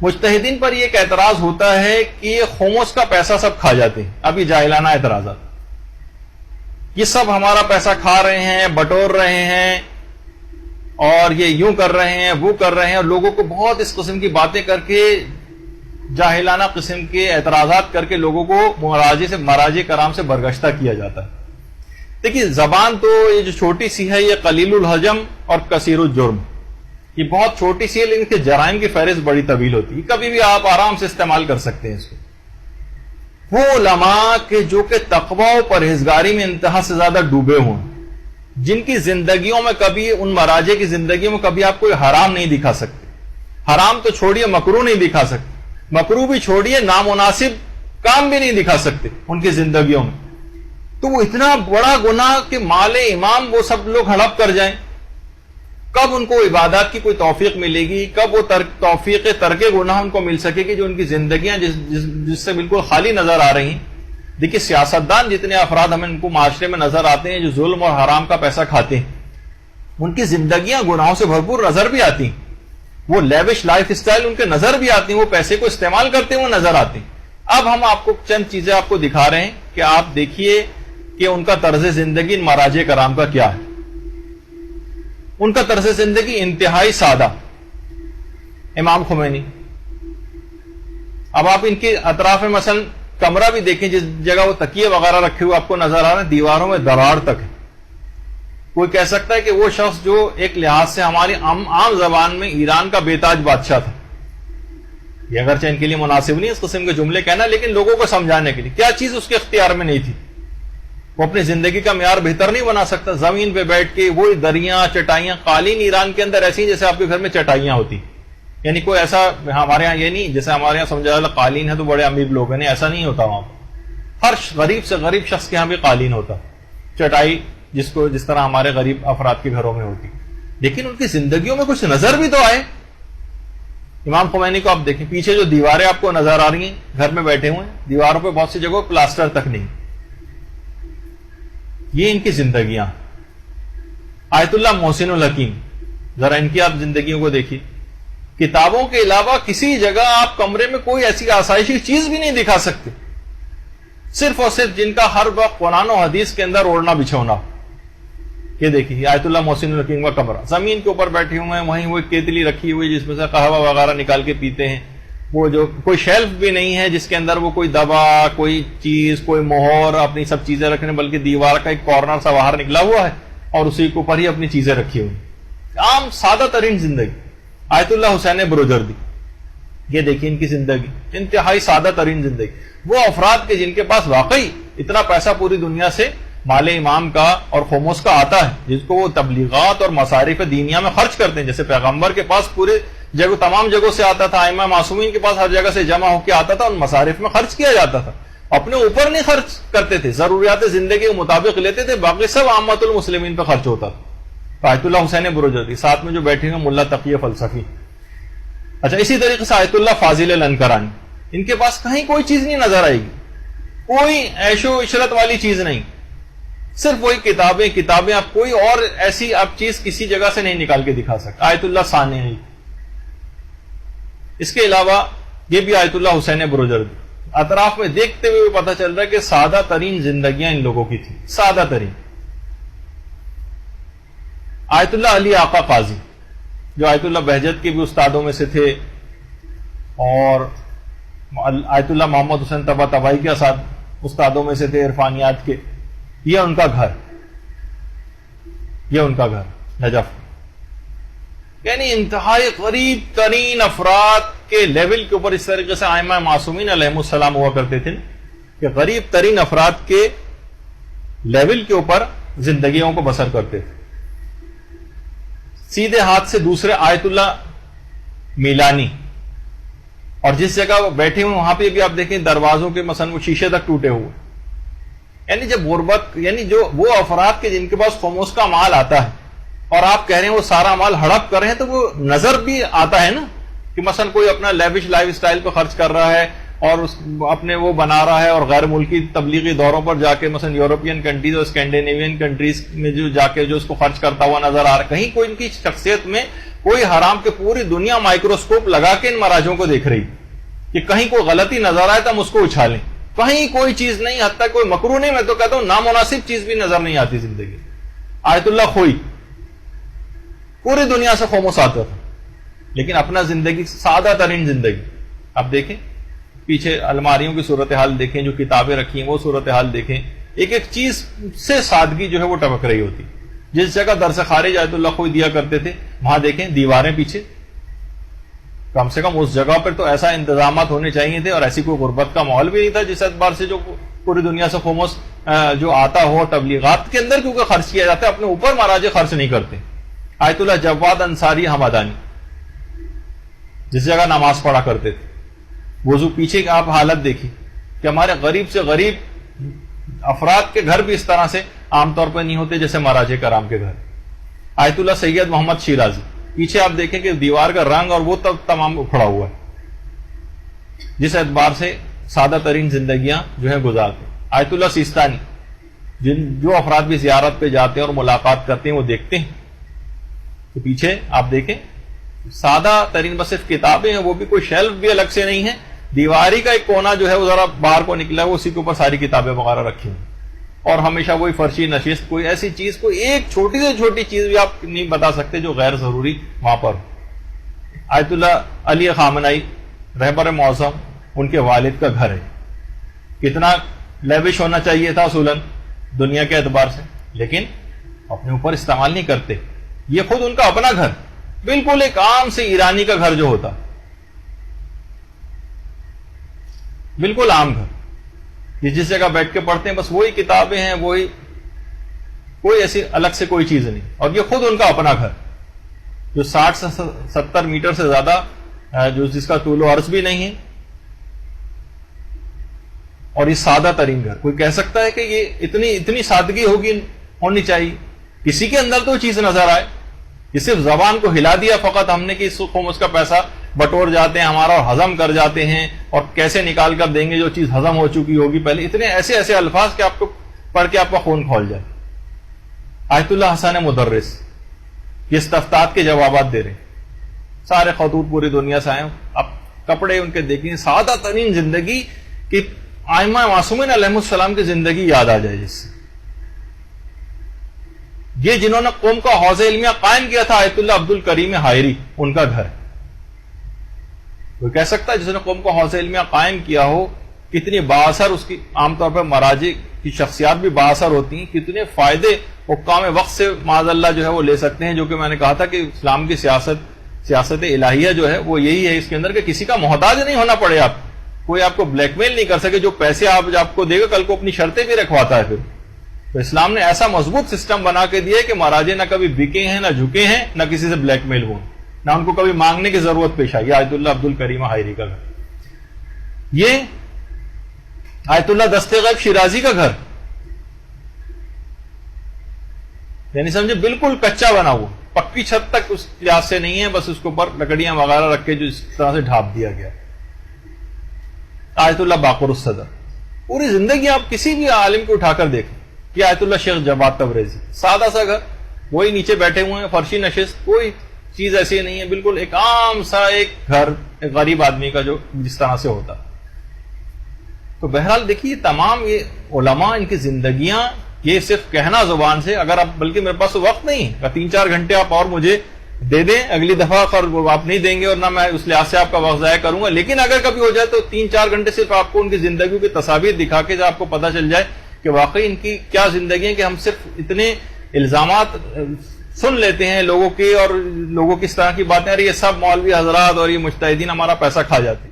مجتہدین پر یہ ایک اعتراض ہوتا ہے کہ یہ خمس کا پیسہ سب کھا جاتے ہیں. اب یہ جاہلانہ اعتراضات, یہ سب ہمارا پیسہ کھا رہے ہیں, بٹور رہے ہیں, اور یہ یوں کر رہے ہیں, وہ کر رہے ہیں, اور لوگوں کو بہت اس قسم کی باتیں کر کے, جاہلانہ قسم کے اعتراضات کر کے لوگوں کو مراجع کرام سے برگشتہ کیا جاتا ہے. دیکھیے زبان تو یہ جو چھوٹی سی ہے, یہ قلیل الحجم اور کثیر الجرم, یہ بہت چھوٹی سی ہے, لیکن کے جرائم کی فہرست بڑی طویل ہوتی ہے. کبھی بھی آپ آرام سے استعمال کر سکتے ہیں اس کو. وہ علماء کہ جو کہ تقوی و پرہیزگاری میں انتہا سے زیادہ ڈوبے ہوں, جن کی زندگیوں میں کبھی, ان مراجع کی زندگیوں میں کبھی آپ کوئی حرام نہیں دکھا سکتے. حرام تو چھوڑیے, مکروہ نہیں دکھا سکتے, مکروہ بھی چھوڑیے, نامناسب کام بھی نہیں دکھا سکتے ان کی زندگیوں میں. تو وہ اتنا بڑا گناہ کہ مال امام وہ سب لوگ ہڑپ کر جائیں. کب ان کو عبادات کی کوئی توفیق ملے گی, کب وہ توفیق ترک گناہ ان کو مل سکے گی, جو ان کی زندگیاں جس سے بالکل خالی نظر آ رہی ہیں. دیکھیے سیاستدان جتنے افراد ہمیں ان کو معاشرے میں نظر آتے ہیں جو ظلم اور حرام کا پیسہ کھاتے ہیں, ان کی زندگیاں گناہوں سے بھرپور نظر بھی آتی ہیں. وہ لیوش لائف اسٹائل ان کے نظر بھی آتی ہیں, وہ پیسے کو استعمال کرتے ہیں, وہ نظر آتے ہیں. اب ہم آپ کو چند چیزیں آپ کو دکھا رہے ہیں کہ آپ دیکھیے کہ ان کا طرز زندگی ان مراجع کرام کا کیا ہے. ان کا طرز زندگی انتہائی سادہ. امام خمینی, اب آپ ان کے اطراف میں مثلا کمرہ بھی دیکھیں, جس جگہ وہ تکیے وغیرہ رکھے ہوئے آپ کو نظر آ رہے ہیں, دیواروں میں دراڑ تک ہے. کوئی کہہ سکتا ہے کہ وہ شخص جو ایک لحاظ سے ہماری عام زبان میں ایران کا بے تاج بادشاہ تھا. یہ اگرچہ ان کے لیے مناسب نہیں اس قسم کے جملے کہنا, لیکن لوگوں کو سمجھانے کے لیے کیا چیز اس کے اختیار میں نہیں تھی. وہ اپنی زندگی کا معیار بہتر نہیں بنا سکتا. زمین پہ بیٹھ کے وہی دریاں, چٹائیاں, قالین ایران کے اندر ایسی جیسے آپ کے گھر میں چٹائیاں ہوتی. یعنی کوئی ایسا ہمارے ہاں یہ نہیں جیسے ہمارے یہاں سمجھا جاتا قالین ہے تو بڑے امیر لوگ ہیں, نہیں ایسا نہیں ہوتا وہاں پر. ہر غریب سے غریب شخص کے یہاں بھی قالین ہوتا, چٹائی جس طرح ہمارے غریب افراد کے گھروں میں ہوتی. لیکن ان کی زندگیوں میں کچھ نظر بھی تو آئے. امام خمینی کو آپ دیکھیں, پیچھے جو دیواریں آپ کو نظر آ رہی ہیں, گھر میں بیٹھے ہوئے ہیں, دیواروں پہ بہت سی جگہوں پلاسٹر تک نہیں. یہ ان کی زندگیاں. آیت اللہ محسن الحکیم, ذرا ان کی آپ زندگیوں کو دیکھیے. کتابوں کے علاوہ کسی جگہ آپ کمرے میں کوئی ایسی آسائشی چیز بھی نہیں دکھا سکتے, صرف اور صرف جن کا ہر وقت قرآن و حدیث کے اندر اوڑھنا بچھونا. یہ دیکھیے آیت اللہ محسن الحکیم کا کمرہ, زمین کے اوپر بیٹھے ہوئے ہیں, وہیں وہ کیتلی رکھی ہوئی جس میں سے قہوہ وغیرہ نکال کے پیتے ہیں. وہ جو کوئی شیلف بھی نہیں ہے جس کے اندر وہ کوئی دوا, کوئی چیز, کوئی مہر, اپنی سب چیزیں رکھنے, بلکہ دیوار کا ایک کارنر سا باہر نکلا ہوا ہے اور اسی کے اوپر ہی اپنی چیزیں رکھی ہوئی. عام سادہ ترین زندگی. آیت اللہ حسین بروجردی, یہ دیکھیے ان کی زندگی, انتہائی سادہ ترین زندگی. وہ افراد کے جن کے پاس واقعی اتنا پیسہ پوری دنیا سے مال امام کا اور خمس کا آتا ہے, جس کو وہ تبلیغات اور مصارف دینیہ میں خرچ کرتے ہیں. جیسے پیغمبر کے پاس پورے جگہ تمام جگہوں سے آتا تھا, ائمہ معصومین کے پاس ہر جگہ سے جمع ہو کے آتا تھا, ان مصارف میں خرچ کیا جاتا تھا. اپنے اوپر نہیں خرچ کرتے تھے, ضروریات زندگی کے مطابق لیتے تھے, باقی سب عامت المسلمین پہ خرچ ہوتا تھا. آیت اللہ حسین بروجردی, ساتھ میں جو بیٹھے ہیں ملا تقی فلسفی. اچھا, اسی طریقے سے آیت اللہ فاضل لنکرانی, ان کے پاس کہیں کوئی چیز نہیں نظر آئے گی, کوئی عیش و عشرت والی چیز نہیں, صرف وہی کتابیں. آپ کوئی اور ایسی آپ چیز کسی جگہ سے نہیں نکال کے دکھا سکتے. آیت اللہ ثانوی. اس کے علاوہ یہ بھی آیت اللہ حسین بروجردی. اطراف میں دیکھتے ہوئے پتہ چل رہا ہے کہ سادہ ترین زندگیاں ان لوگوں کی تھیں, سادہ ترین. آیت اللہ علی آقا قاضی, جو آیت اللہ بہجت کے بھی استادوں میں سے تھے, اور آیت اللہ محمد حسین طباطبائی کے استادوں میں سے تھے عرفانیات کے. یہ ان کا گھر نجف. یعنی انتہائی غریب ترین افراد کے لیول کے اوپر اس طریقے سے ائمہ معصومین علیہ السلام ہوا کرتے تھے کہ غریب ترین افراد کے لیول کے اوپر زندگیوں کو بسر کرتے تھے. سیدھے ہاتھ سے دوسرے آیت اللہ میلانی, اور جس جگہ وہ بیٹھے ہوئے وہاں پہ بھی آپ دیکھیں دروازوں کے مثلا وہ شیشے تک ٹوٹے ہوئے. یعنی جب غربت, یعنی جو وہ افراد کے جن کے پاس خمس کا مال آتا ہے اور آپ کہہ رہے ہیں وہ سارا مال ہڑپ کر رہے ہیں, تو وہ نظر بھی آتا ہے نا کہ مثلا کوئی اپنا لیوش لائف اسٹائل پہ خرچ کر رہا ہے اور اپنے وہ بنا رہا ہے, اور غیر ملکی تبلیغی دوروں پر جا کے مثلا یورپین کنٹریز اور اسکینڈینیوین کنٹریز میں جو جا کے جو اس کو خرچ کرتا ہوا نظر آ رہا ہے. کہیں کوئی ان کی شخصیت میں کوئی حرام کے پوری دنیا مائکروسکوپ لگا کے ان مراجوں کو دیکھ رہی کہ کہیں کوئی غلطی نظر آئے تو ہم اس کو اچھالیں. کہیں کوئی چیز نہیں, حتیٰ کوئی مکروہ نہیں, میں تو کہتا ہوں نامناسب چیز بھی نظر نہیں آتی زندگی. آیت اللہ خوئی پوری دنیا سے خاموش آتا تھا, لیکن اپنا زندگی سادہ ترین زندگی. اب دیکھیں پیچھے الماریوں کی صورتحال دیکھیں, جو کتابیں رکھی ہیں وہ صورتحال دیکھیں, ایک ایک چیز سے سادگی جو ہے وہ ٹپک رہی ہوتی. جس جگہ درس خارج آیت اللہ خوئی دیا کرتے تھے وہاں دیکھیں دیواریں پیچھے, کم سے کم اس جگہ پر تو ایسا انتظامات ہونے چاہیے تھے, اور ایسی کوئی غربت کا ماحول بھی نہیں تھا جس اعتبار سے جو پوری دنیا سے خاموش جو آتا ہو تبلیغات کے اندر کیونکہ خرچ کیا جاتا ہے, اپنے اوپر مہاراجے خرچ نہیں کرتے. آیت اللہ جواد انصاری حمدانی جس جگہ نماز پڑھا کرتے تھے, وضو پیچھے آپ حالت دیکھیے کہ ہمارے غریب سے غریب افراد کے گھر بھی اس طرح سے عام طور پر نہیں ہوتے جیسے مہاراجے کرام کے گھر. آیت اللہ سید محمد شیرازی پیچھے آپ دیکھیں کہ دیوار کا رنگ اور وہ تب تمام اکھڑا ہوا ہے, جس اعتبار سے سادہ ترین زندگیاں جو ہے گزارتے. آیت اللہ سیستانی جو افراد بھی زیارت پہ جاتے ہیں اور ملاقات کرتے ہیں وہ دیکھتے ہیں تو پیچھے آپ دیکھیں سادہ ترین بس صرف کتابیں ہیں, وہ بھی کوئی شیلف بھی الگ سے نہیں ہے, دیواری کا ایک کونا جو ہے وہ ذرا باہر کو نکلا ہے, وہ اسی کے اوپر ساری کتابیں وغیرہ رکھی ہوئی, اور ہمیشہ وہی فرشی نشست, کوئی ایسی چیز, کوئی ایک چھوٹی سے چھوٹی چیز بھی آپ نہیں بتا سکتے جو غیر ضروری وہاں پر. آیت اللہ علی خامنائی رہبر معظم, ان کے والد کا گھر ہے, کتنا لیوش ہونا چاہیے تھا اصولاً دنیا کے اعتبار سے, لیکن اپنے اوپر استعمال نہیں کرتے. یہ خود ان کا اپنا گھر, بالکل ایک عام سے ایرانی کا گھر جو ہوتا, بالکل عام گھر, یہ جس جگہ بیٹھ کے پڑھتے ہیں بس وہی کتابیں ہیں, وہی, کوئی ایسی الگ سے کوئی چیز نہیں, اور یہ خود ان کا اپنا گھر جو 60 سے 70 میٹر سے زیادہ جو جس کا طول و عرض بھی نہیں ہے, اور یہ سادہ ترین گھر. کوئی کہہ سکتا ہے کہ یہ اتنی سادگی ہونی چاہیے, کسی کے اندر تو چیز نظر آئے. یہ صرف زبان کو ہلا دیا فقط ہم نے کہ اس کو اس کا پیسہ بٹور جاتے ہیں ہمارا اور ہضم کر جاتے ہیں, اور کیسے نکال کر دیں گے جو چیز ہضم ہو چکی ہوگی پہلے. اتنے ایسے الفاظ کہ آپ کو پڑھ کے آپ کا خون کھول جائے. آیت اللہ حسن مدرس یہ استفتاحات کے جوابات دے رہے ہیں, سارے خطوط پوری دنیا سے آئے, اب کپڑے ان کے دیکھیں, سادہ ترین زندگی کہ ائمہ معصومین علیہ السلام کی زندگی یاد آ جائے. جس سے یہ جنہوں نے قوم کا حوض علمیہ قائم کیا تھا آیت اللہ عبد الکریم حائری, ان کا گھر. کوئی کہہ سکتا ہے جس نے قوم کا حوض علمیہ قائم کیا ہو کتنی بااثر, اس کی عام طور پر مراجع کی شخصیات بھی بااثر ہوتی ہیں, کتنے فائدے حکام وقت سے معاذ اللہ جو ہے وہ لے سکتے ہیں. جو کہ میں نے کہا تھا کہ اسلام کی سیاست الہیہ جو ہے وہ یہی ہے اس کے اندر کہ کسی کا محتاج نہیں ہونا پڑے, آپ کوئی آپ کو بلیک میل نہیں کر سکے, جو پیسے آپ کو دے گا کل کو اپنی شرطیں بھی رکھواتا ہے. پھر تو اسلام نے ایسا مضبوط سسٹم بنا کے دیا کہ مہاراجے نہ کبھی بکے ہیں, نہ جھکے ہیں, نہ کسی سے بلیک میل ہوئے, نہ ان کو کبھی مانگنے کی ضرورت پیش آئی. آیت اللہ عبد الکریم حائری کا گھر, یہ آیت اللہ دست غیب شیرازی کا گھر, یعنی سمجھے بالکل کچا بنا ہوا, پکی چھت تک اس لحاظ سے نہیں ہے, بس اس کے اوپر لکڑیاں وغیرہ رکھ کے جو اس طرح سے ڈھانپ دیا گیا. آیت اللہ باقر الصدر, پوری زندگی آپ کسی بھی عالم کو اٹھا کر دیکھیں. یہ آیت اللہ شیخ جواد تبریزی, سادہ سا گھر, وہی نیچے بیٹھے ہوئے ہیں, فرشی نشست, کوئی چیز ایسی نہیں ہے, بالکل ایک عام سا ایک گھر ایک غریب آدمی کا جو جس طرح سے ہوتا. تو بہرحال دیکھیے تمام یہ علماء, ان کی زندگیاں, یہ صرف کہنا زبان سے, اگر آپ, بلکہ میرے پاس وقت نہیں, 3-4 گھنٹے آپ اور مجھے دے دیں اگلی دفعہ, آپ نہیں دیں گے اور نہ میں اس لحاظ سے آپ کا وقت ضائع کروں گا, لیکن اگر کبھی ہو جائے تو 3-4 گھنٹے صرف آپ کو ان کی زندگیوں کی تصاویر دکھا کے آپ کو پتہ چل جائے کہ واقعی ان کی کیا زندگی ہے, کہ ہم صرف اتنے الزامات سن لیتے ہیں لوگوں کے, اور لوگوں کی اس طرح کی باتیں, ارے یہ سب مولوی حضرات اور یہ مجتہدین ہمارا پیسہ کھا جاتے ہیں.